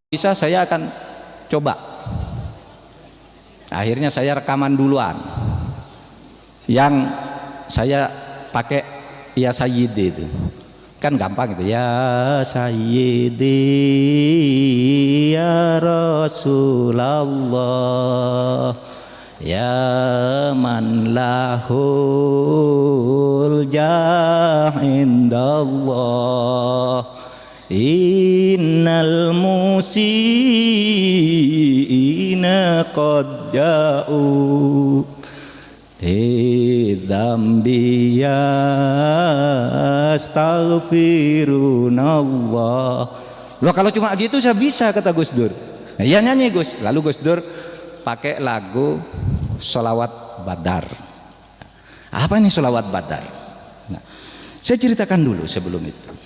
bisa saya akan coba. Akhirnya saya rekaman duluan. Yang saya pakai ya Sayyidi itu. Kan gampang itu. Ya Sayyidi ya Rasulullah ya man lahul jah indallah innal musiina qad ja'u dzambi yastaghfirunallah. Loh kalau cuma gitu saya bisa, kata Gus Dur. Nah, iya nyanyi Gus. Lalu Gus Dur pakai lagu Sholawat Badar. Apa ini Sholawat Badar? Nah, saya ceritakan dulu sebelum itu.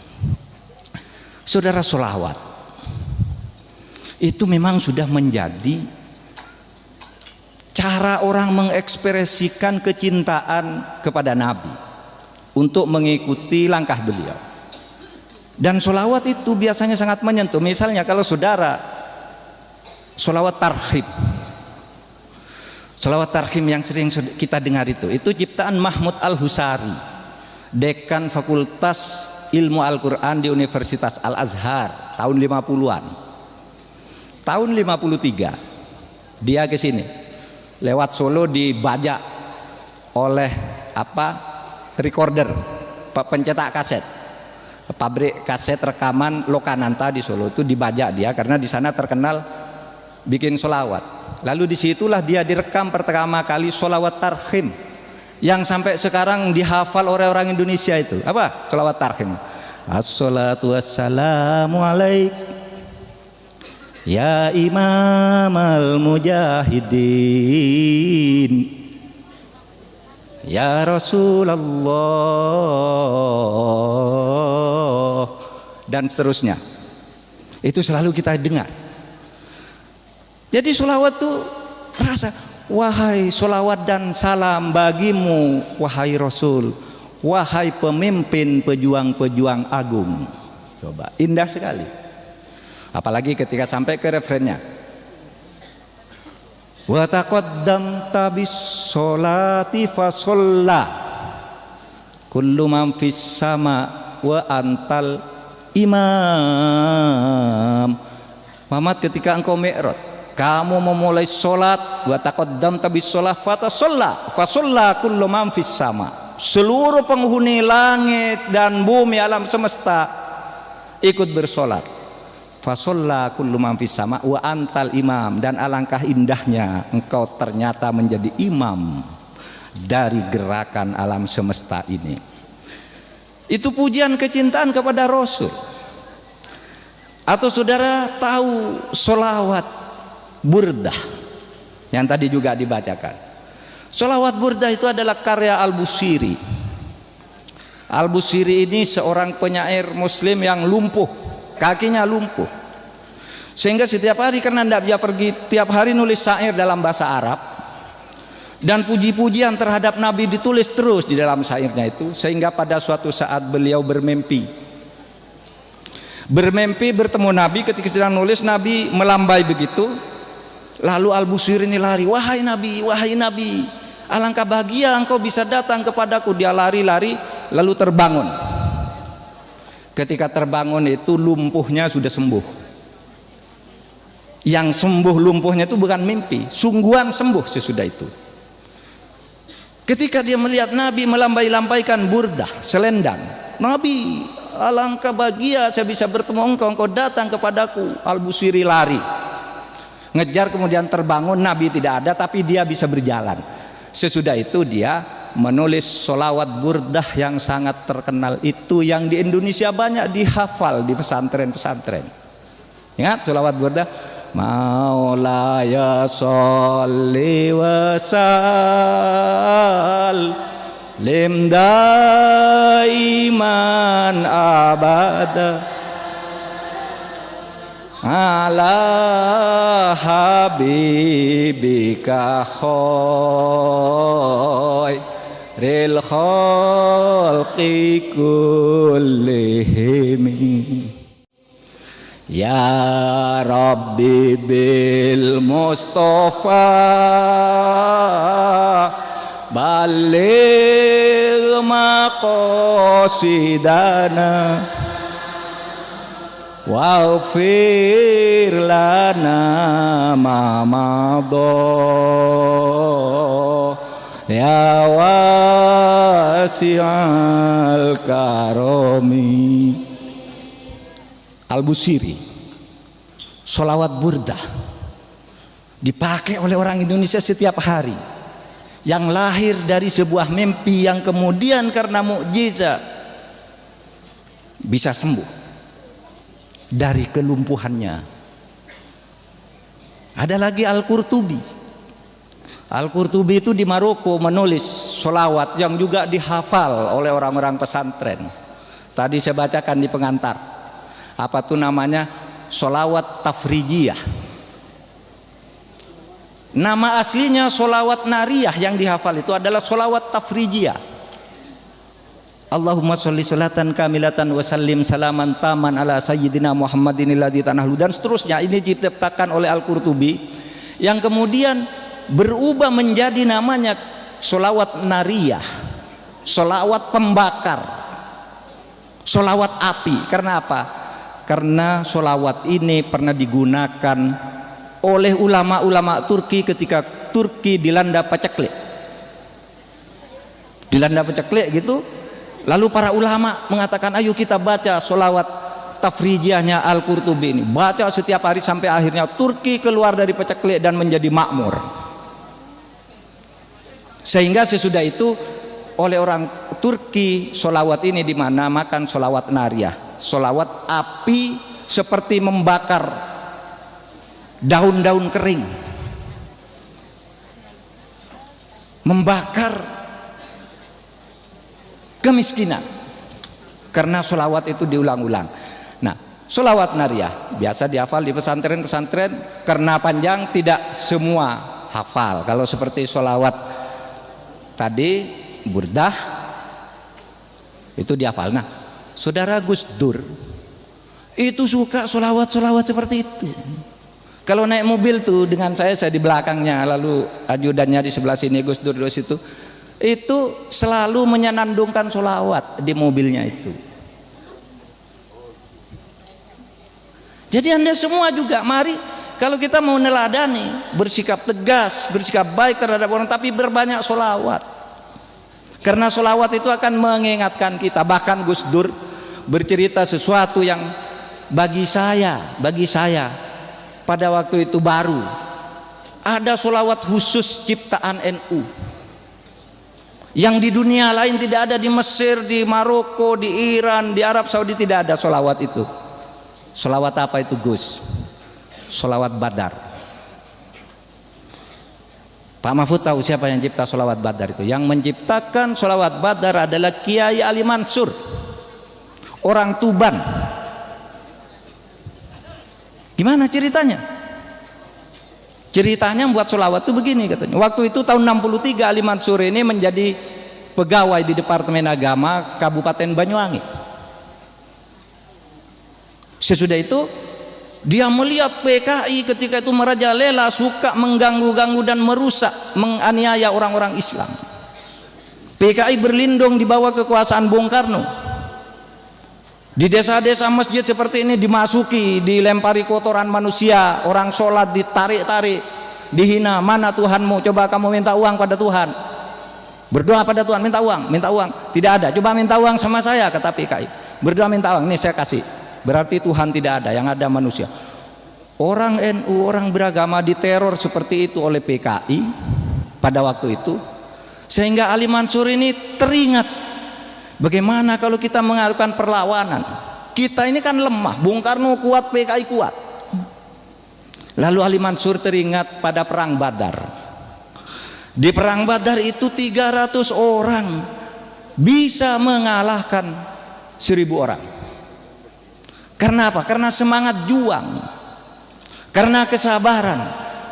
Saudara, sholawat itu memang sudah menjadi cara orang mengekspresikan kecintaan kepada Nabi untuk mengikuti langkah beliau. Dan sholawat itu biasanya sangat menyentuh. Misalnya kalau saudara sholawat tarhib, sholawat tarhim yang sering kita dengar itu ciptaan Mahmud Al-Husari, dekan Fakultas Ilmu Al-Quran di Universitas Al-Azhar tahun 50-an. Tahun 53 dia ke sini lewat Solo, dibajak oleh recorder, pencetak kaset, pabrik kaset rekaman Lokananta di Solo itu dibajak dia karena di sana terkenal bikin sholawat. Lalu disitulah dia direkam pertama kali sholawat tarhim yang sampai sekarang dihafal oleh orang Indonesia. Itu apa? Sholawat tarhim. Assalatu wassalamu alaik ya imam al-mujahidin ya Rasulullah, dan seterusnya. Itu selalu kita dengar. Jadi sholawat tuh rasa, wahai sholawat dan salam bagimu wahai Rasul, wahai pemimpin pejuang-pejuang agung. Coba, indah sekali. Apalagi ketika sampai ke refrennya. Wa taqaddamta bis sholati fa sholla kullu man fis sama wa antal imam. Muhammad, ketika engkau mi'raj, kamu memulai sholat, wa taqaddamta bis sholat fa sholla kullu man fis sama, seluruh penghuni langit dan bumi alam semesta ikut bersolat. Fasolla kullu man fis sama wa antal imam, dan alangkah indahnya engkau ternyata menjadi imam dari gerakan alam semesta ini. Itu pujian kecintaan kepada Rasul. Atau saudara tahu sholawat burdah yang tadi juga dibacakan? Sholawat burdah itu adalah karya Al-Busiri. Al-Busiri ini seorang penyair muslim yang lumpuh, kakinya lumpuh, sehingga setiap hari, karena tidak bisa pergi, tiap hari nulis syair dalam bahasa Arab, dan puji-pujian terhadap Nabi ditulis terus di dalam syairnya itu. Sehingga pada suatu saat beliau bermimpi bertemu Nabi. Ketika sedang nulis, Nabi melambai begitu. Lalu Al-Busiri ini lari, wahai Nabi, alangkah bahagia engkau bisa datang kepadaku. Dia lari-lari lalu terbangun. Ketika terbangun itu lumpuhnya sudah sembuh. Yang sembuh lumpuhnya itu bukan mimpi, sungguhan sembuh sesudah itu. Ketika dia melihat Nabi melambai-lambaikan burdah, selendang, Nabi, alangkah bahagia saya bisa bertemu engkau datang kepadaku. Al-Busiri lari, ngejar, kemudian terbangun. Nabi tidak ada, tapi dia bisa berjalan. Sesudah itu dia menulis sholawat burdah yang sangat terkenal itu, yang di Indonesia banyak dihafal di pesantren-pesantren. Ingat sholawat burdah? Maulaya sholli wa sallim daiman abada ala habibika khairil khalqi kullihim Ya Rabbi bil Mustafa baligh maqasidana waghfir lana ma madha ya wasi'al karami. Al-Busiri, sholawat burdah dipakai oleh orang Indonesia setiap hari, yang lahir dari sebuah mimpi yang kemudian karena mukjizat bisa sembuh dari kelumpuhannya. Ada lagi Al-Qurtubi. Al-Qurtubi itu di Maroko menulis sholawat yang juga dihafal oleh orang-orang pesantren. Tadi saya bacakan di pengantar. Apa tuh namanya? Sholawat Tafrijiyah. Nama aslinya sholawat nariyah, yang dihafal itu adalah sholawat Tafrijiyah. Allahumma sholli sholatan kamilatan wa sallim salaman taman ala sayyidina Muhammadin alladzi tanahlu, dan seterusnya. Ini diciptakan oleh Al-Qurtubi yang kemudian berubah menjadi namanya sholawat nariyah, sholawat pembakar, sholawat api. Karena apa? Karena sholawat ini pernah digunakan oleh ulama-ulama Turki ketika Turki dilanda paceklik. Dilanda paceklik gitu, lalu para ulama mengatakan ayo kita baca sholawat Tafrijiyahnya Al-Qurtubi ini, baca setiap hari sampai akhirnya Turki keluar dari paceklik dan menjadi makmur. Sehingga sesudah itu oleh orang Turki sholawat ini dinamakan sholawat nariyah, sholawat api, seperti membakar daun-daun kering, membakar kemiskinan, karena sholawat itu diulang-ulang. Nah, sholawat nariyah biasa dihafal di pesantren-pesantren, karena panjang tidak semua hafal. Kalau seperti sholawat tadi burdah itu dihafal. Nah, saudara Gus Dur itu suka sholawat-sholawat seperti itu. Kalau naik mobil tuh dengan saya di belakangnya, lalu ajudannya di sebelah sini, Gus Dur di situ, itu selalu menyenandungkan sholawat di mobilnya itu. Jadi Anda semua juga mari, kalau kita mau neladani, bersikap tegas, bersikap baik terhadap orang, tapi berbanyak sholawat. Karena sholawat itu akan mengingatkan kita. Bahkan Gus Dur bercerita sesuatu yang bagi saya pada waktu itu baru. Ada sholawat khusus ciptaan NU yang di dunia lain tidak ada, di Mesir, di Maroko, di Iran, di Arab Saudi tidak ada sholawat itu. Sholawat apa itu Gus? Sholawat Badar. Pak Mahfud tahu siapa yang cipta sholawat Badar itu? Yang menciptakan sholawat Badar adalah Kiai Ali Mansur, orang Tuban. Gimana ceritanya? Ceritanya membuat sholawat itu begini katanya. Waktu itu tahun 63 Ali Mansur ini menjadi pegawai di Departemen Agama Kabupaten Banyuwangi. Sesudah itu dia melihat PKI ketika itu merajalela, suka mengganggu-ganggu dan merusak, menganiaya orang-orang Islam. PKI berlindung di bawah kekuasaan Bung Karno. Di desa-desa masjid seperti ini dimasuki, dilempari kotoran manusia, orang sholat ditarik-tarik, dihina. Mana Tuhanmu? Coba kamu minta uang pada Tuhan, berdoa pada Tuhan, minta uang, minta uang. Tidak ada. Coba minta uang sama saya, kata PKI. Berdoa minta uang, nih saya kasih. Berarti Tuhan tidak ada, yang ada manusia. Orang NU, orang beragama diteror seperti itu oleh PKI pada waktu itu, sehingga Ali Mansur ini teringat bagaimana kalau kita mengajukan perlawanan. Kita ini kan lemah, Bung Karno kuat, PKI kuat. Lalu Ali Mansur teringat pada perang Badar. Di perang Badar itu 300 orang bisa mengalahkan 1000 orang. Karena apa? Karena semangat juang, karena kesabaran.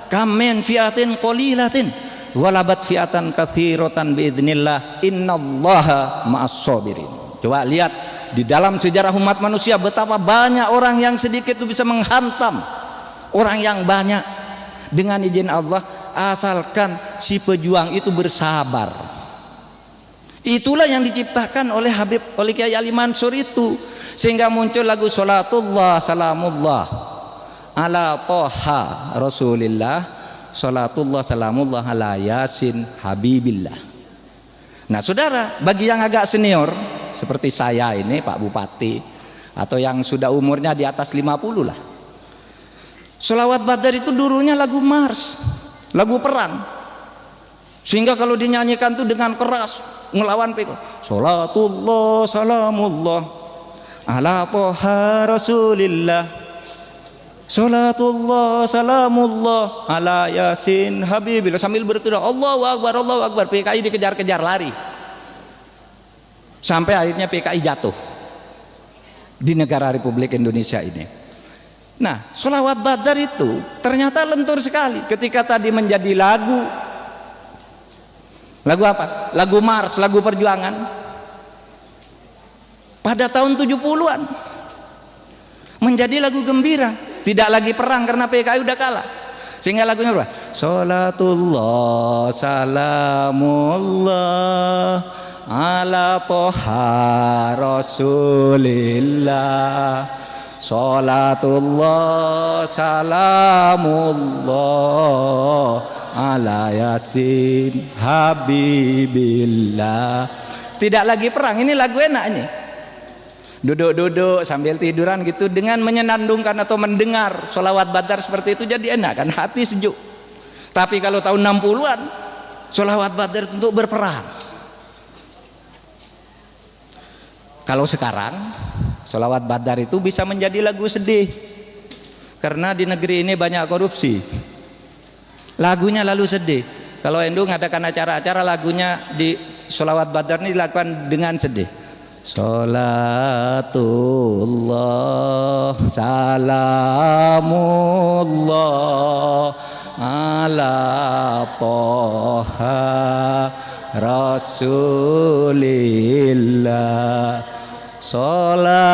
Kamen fiatin qalilatin walabat fiatan katsiratan biidznillah innallaha ma'as sabirin. Coba lihat di dalam sejarah umat manusia betapa banyak orang yang sedikit itu bisa menghantam orang yang banyak dengan izin Allah, asalkan si pejuang itu bersabar. Itulah yang diciptakan oleh Kiai Ali Mansur itu, sehingga muncul lagu Salatullah Salamullah ala Toha Rasulillah, Salatullah Salamullah ala Yasin Habibillah. Nah saudara, bagi yang agak senior seperti saya ini Pak Bupati, atau yang sudah umurnya di atas 50 lah, Sholawat Badar itu dulunya lagu mars, lagu perang, sehingga kalau dinyanyikan itu dengan keras ngelawan PKI. Salatullah Salamullah ala Toha Rasulillah, Salatullah Salamullah ala Yasin Habibillah, sambil berteriak Allahu Akbar Allahu Akbar. PKI dikejar-kejar lari sampai akhirnya PKI jatuh di negara Republik Indonesia ini. Nah, Sholawat Badar itu ternyata lentur sekali ketika tadi menjadi lagu apa? Lagu mars, lagu perjuangan pada tahun 70-an menjadi lagu gembira, tidak lagi perang karena PKI udah kalah, sehingga lagunya berapa? Salatullah Salamullah ala Toha Rasulillah, Salatullah Salamullah ala Yasin Habibillah. Tidak lagi perang, ini lagu enak ini. Duduk-duduk sambil tiduran gitu, dengan menyenandungkan atau mendengar Sholawat Badar seperti itu jadi enak kan, hati sejuk. Tapi kalau tahun 60-an Sholawat Badar untuk berperang. Kalau sekarang Sholawat Badar itu bisa menjadi lagu sedih karena di negeri ini banyak korupsi, lagunya lalu sedih. Kalau Endo ngadakan acara-acara, lagunya di Sholawat Badar ini dilakukan dengan sedih. Salatullah Salamullah ala Toha Rasulillah, Salatullah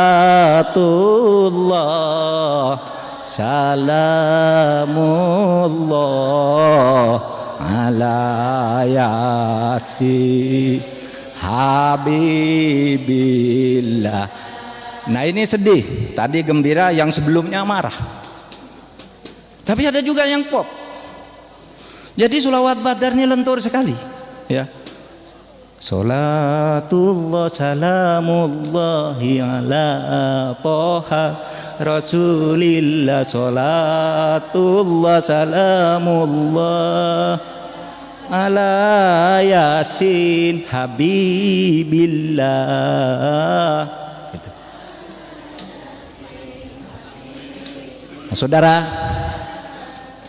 Salamullah ala Yasin Habibillah. Nah ini sedih, tadi gembira, yang sebelumnya marah. Tapi ada juga yang pop. Jadi Sholawat Badar ini lentur sekali ya. Salatullah Salamullahi ala Toha Rasulillah, Salatullah Salamullah ala Yasin Habibillah. Gitu. Nah, saudara,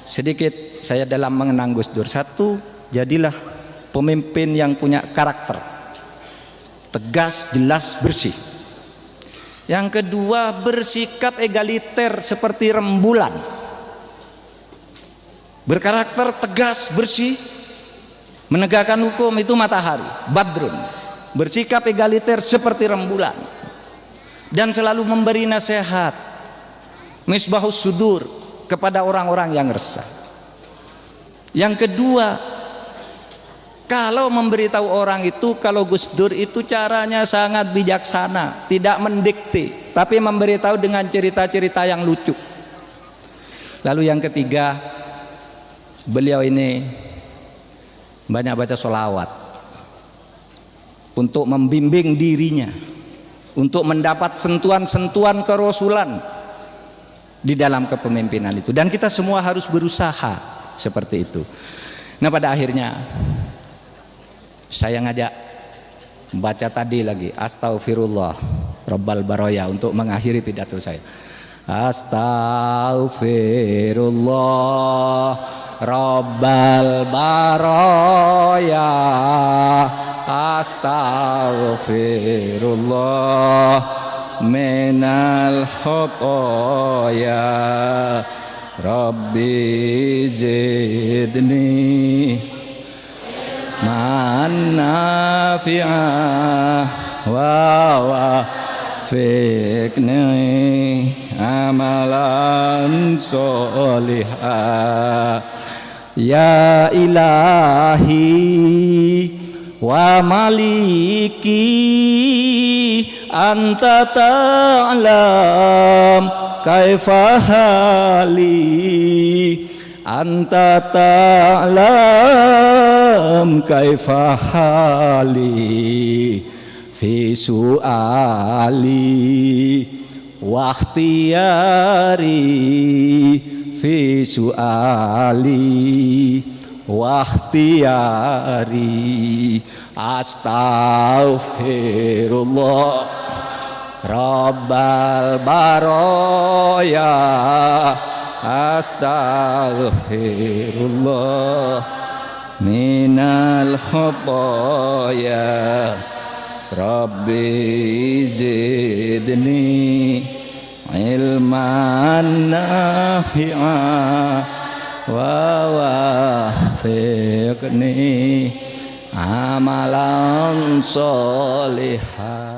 sedikit saya dalam mengenang Gus Dur. Satu, jadilah pemimpin yang punya karakter tegas, jelas, bersih. Yang kedua, bersikap egaliter seperti rembulan, berkarakter tegas, bersih, menegakkan hukum itu matahari, badrun, bersikap egaliter seperti rembulan, dan selalu memberi nasihat, misbahus sudur, kepada orang-orang yang resah. Yang kedua, kalau memberitahu orang itu, kalau Gus Dur itu caranya sangat bijaksana, tidak mendikte, tapi memberitahu dengan cerita-cerita yang lucu. Lalu yang ketiga, beliau ini banyak baca sholawat untuk membimbing dirinya, untuk mendapat sentuhan-sentuhan kerasulan di dalam kepemimpinan itu. Dan kita semua harus berusaha seperti itu. Nah pada akhirnya saya ngajak baca tadi lagi Astaghfirullah Rabbal Baroya untuk mengakhiri pidato saya. Astaghfirullah Rabbal Baroya, Astaghfirullah minal khotoya, Rabbi zidni man nafi'ah wa fikni amalan solihah. Ya ilahi wa maliki anta ta'lam kaifa hali, anta ta'lam kaifa hali fi su'ali wa ikhtiyari fi su'ali wa ikhtiyari. Astaghfirullah Rabbal baraya, astaghfirullah minal khotoya, Rabbi zidni ilman nafi'a wa wafiqni amalan solihah.